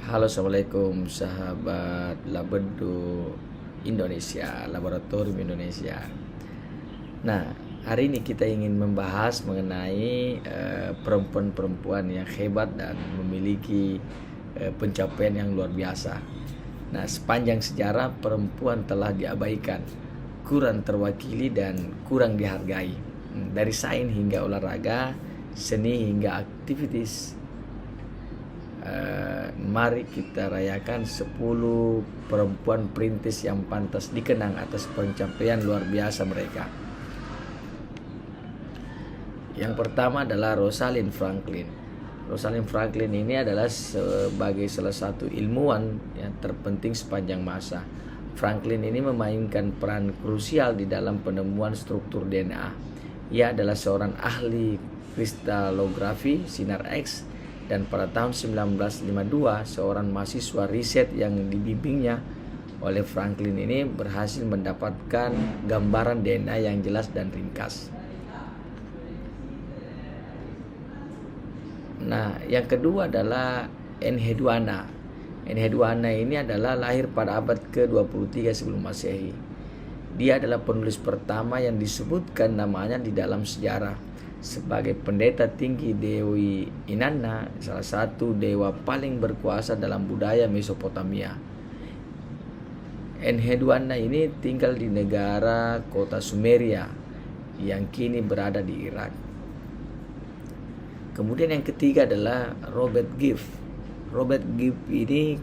Halo, assalamualaikum sahabat Labedo Indonesia, Laboratorium Indonesia. Nah, hari ini kita ingin membahas mengenai perempuan-perempuan yang hebat dan memiliki pencapaian yang luar biasa. Nah, sepanjang sejarah perempuan telah diabaikan, kurang terwakili dan kurang dihargai. Dari sains hingga olahraga, seni hingga aktivitas. Mari kita rayakan 10 perempuan perintis yang pantas dikenang atas pencapaian luar biasa mereka. Yang pertama adalah Rosalind Franklin. Rosalind Franklin ini adalah sebagai salah satu ilmuwan yang terpenting sepanjang masa. Franklin ini memainkan peran krusial di dalam penemuan struktur DNA. Ia adalah seorang ahli kristalografi sinar X, dan pada tahun 1952 seorang mahasiswa riset yang dibimbingnya oleh Franklin ini berhasil mendapatkan gambaran DNA yang jelas dan ringkas. Nah, yang kedua adalah Enheduanna. Enheduanna ini adalah lahir pada abad ke-23 sebelum Masehi. Dia adalah penulis pertama yang disebutkan namanya di dalam sejarah sebagai pendeta tinggi Dewi Inanna, salah satu dewa paling berkuasa dalam budaya Mesopotamia. Enheduanna ini tinggal di negara kota Sumeria yang kini berada di Irak. Kemudian yang ketiga adalah Robert Gibbs. Robert Gibbs ini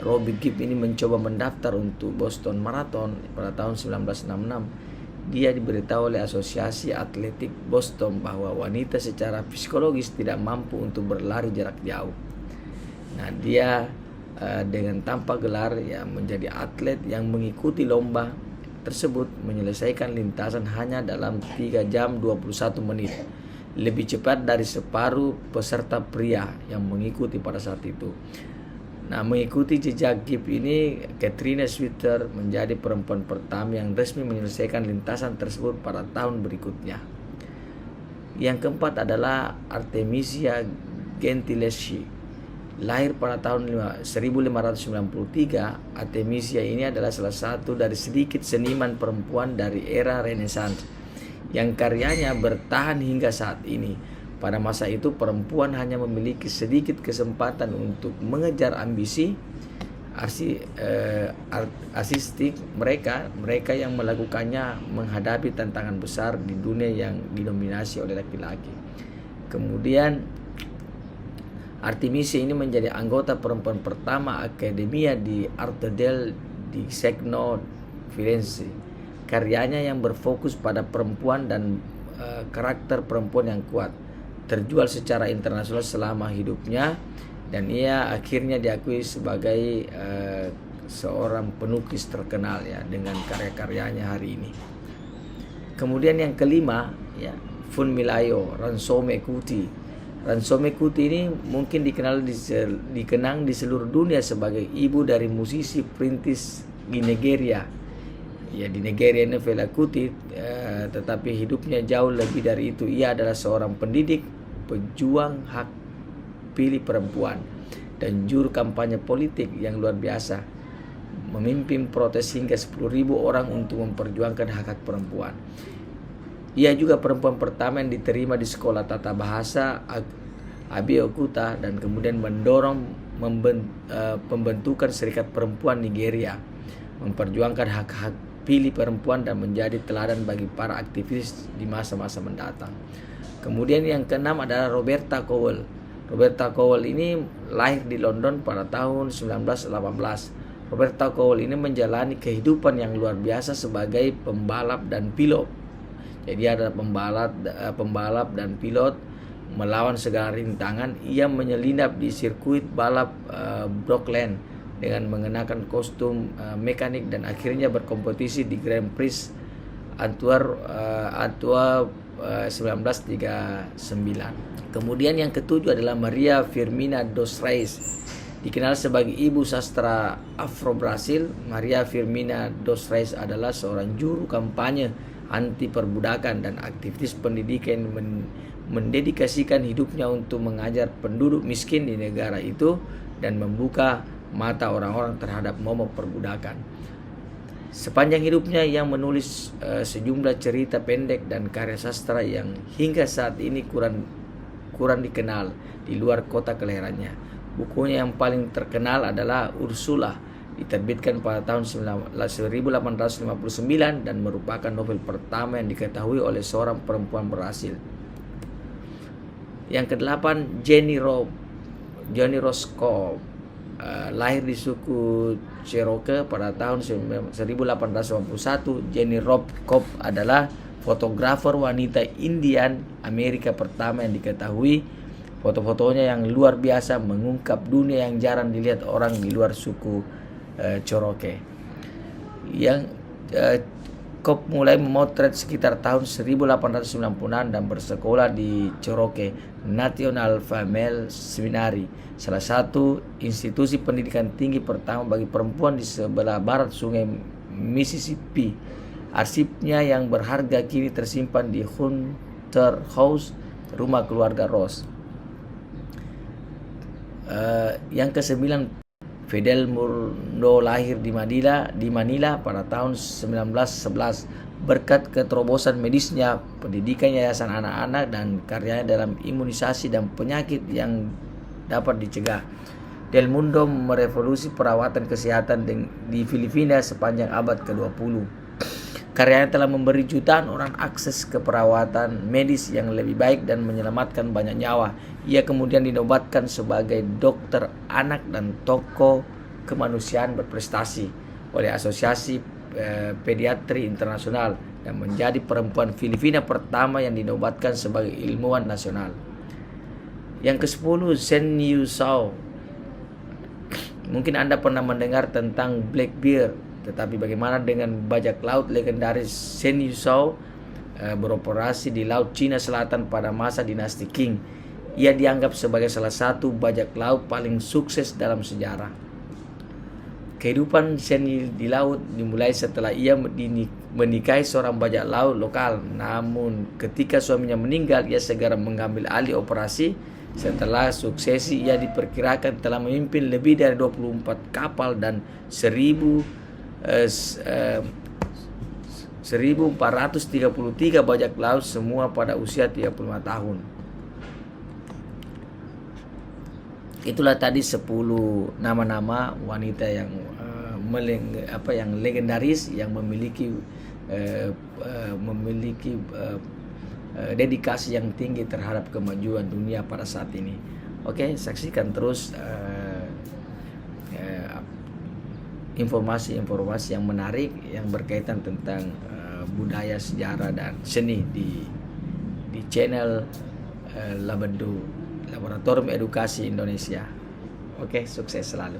Robert Gibbs ini mencoba mendaftar untuk Boston Marathon pada tahun 1966. Dia diberitahu oleh Asosiasi Atletik Boston bahwa wanita secara psikologis tidak mampu untuk berlari jarak jauh. Nah, dia dengan tanpa gelar menjadi atlet yang mengikuti lomba tersebut menyelesaikan lintasan hanya dalam 3 jam 21 menit. Lebih cepat dari separuh peserta pria yang mengikuti pada saat itu. Nah, mengikuti jejak Gibbs ini, Katrina Switzer menjadi perempuan pertama yang resmi menyelesaikan lintasan tersebut pada tahun berikutnya. Yang keempat adalah Artemisia Gentileschi. Lahir pada tahun 1593, Artemisia ini adalah salah satu dari sedikit seniman perempuan dari era Renaissance yang karyanya bertahan hingga saat ini. Pada masa itu perempuan hanya memiliki sedikit kesempatan untuk mengejar ambisi artistik mereka yang melakukannya menghadapi tantangan besar di dunia yang didominasi oleh laki-laki. Kemudian Artemisia ini menjadi anggota perempuan pertama Accademia di Arte di Cegno, Firenze. Karyanya yang berfokus pada perempuan dan karakter perempuan yang kuat terjual secara internasional selama hidupnya, dan ia akhirnya diakui sebagai seorang pelukis terkenal dengan karya-karyanya hari ini. Kemudian yang kelima Funmilayo Ransome-Kuti. Ransome-Kuti ini mungkin dikenang di seluruh dunia sebagai ibu dari musisi perintis di Nigeria. Di Nigeria ini Fela Kuti, tetapi hidupnya jauh lebih dari itu. Ia adalah seorang pendidik, pejuang hak pilih perempuan, dan juru kampanye politik yang luar biasa, memimpin protes hingga 10.000 orang untuk memperjuangkan hak-hak perempuan. Ia juga perempuan pertama yang diterima di sekolah tata bahasa Abeokuta dan kemudian mendorong pembentukan Serikat Perempuan Nigeria, memperjuangkan hak-hak pilih perempuan dan menjadi teladan bagi para aktivis di masa-masa mendatang. Kemudian yang keenam adalah Roberta Cowell. Roberta Cowell ini lahir di London pada tahun 1918. Roberta Cowell ini menjalani kehidupan yang luar biasa sebagai pembalap dan pilot. Jadi ada pembalap dan pilot melawan segala rintangan. Ia menyelinap di sirkuit balap Brookland dengan mengenakan kostum mekanik dan akhirnya berkompetisi di Grand Prix Antwerp 1939. Kemudian yang ketujuh adalah Maria Firmina dos Reis. Dikenal sebagai ibu sastra Afro Brasil, Maria Firmina dos Reis adalah seorang juru kampanye anti perbudakan dan aktivis pendidikan yang mendedikasikan hidupnya untuk mengajar penduduk miskin di negara itu dan membuka mata orang-orang terhadap momok perbudakan. Sepanjang hidupnya ia menulis sejumlah cerita pendek dan karya sastra yang hingga saat ini kurang dikenal di luar kota kelahirannya. Bukunya yang paling terkenal adalah Ursula, diterbitkan pada tahun 1859 dan merupakan novel pertama yang diketahui oleh seorang perempuan berhasil. Yang kedelapan, Jenny Roscoe, lahir di suku Cherokee pada tahun 1881. Jenny Roscoe adalah fotografer wanita Indian Amerika pertama yang diketahui. Foto-fotonya yang luar biasa mengungkap dunia yang jarang dilihat orang di luar suku Cherokee. Yang Cobb mulai memotret sekitar tahun 1896 dan bersekolah di Cherokee National Female Seminary, salah satu institusi pendidikan tinggi pertama bagi perempuan di sebelah barat sungai Mississippi. Arsipnya yang berharga kini tersimpan di Hunter House, rumah keluarga Ross. Yang kesembilan, Fidel Mundo lahir di Manila pada tahun 1911. Berkat keterobosan medisnya, pendidikan yayasan anak-anak, dan karyanya dalam imunisasi dan penyakit yang dapat dicegah, Del Mundo merevolusi perawatan kesehatan di Filipina sepanjang abad ke-20. Karyanya telah memberi jutaan orang akses ke perawatan medis yang lebih baik dan menyelamatkan banyak nyawa. Ia kemudian dinobatkan sebagai dokter anak dan tokoh kemanusiaan berprestasi oleh Asosiasi Pediatri Internasional dan menjadi perempuan Filipina pertama yang dinobatkan sebagai ilmuwan nasional. Yang ke-10, Shen Yu Shao. Mungkin Anda pernah mendengar tentang Blackbeard, tetapi bagaimana dengan bajak laut legendaris Shen Yu Shao? Beroperasi di Laut Cina Selatan pada masa dinasti Qing. Ia dianggap sebagai salah satu bajak laut paling sukses dalam sejarah. Kehidupan Shen Yu di laut dimulai setelah ia menikahi seorang bajak laut lokal. Namun ketika suaminya meninggal, ia segera mengambil alih operasi. Setelah suksesi, ia diperkirakan telah memimpin lebih dari 24 kapal dan 1.433 bajak laut, semua pada usia 35 tahun. Itulah tadi 10 nama-nama wanita yang legendaris yang memiliki dedikasi yang tinggi terhadap kemajuan dunia pada saat ini. Oke, saksikan terus informasi-informasi yang menarik yang berkaitan tentang budaya, sejarah, dan seni di channel Labado, Laboratorium Edukasi Indonesia. Oke, sukses selalu.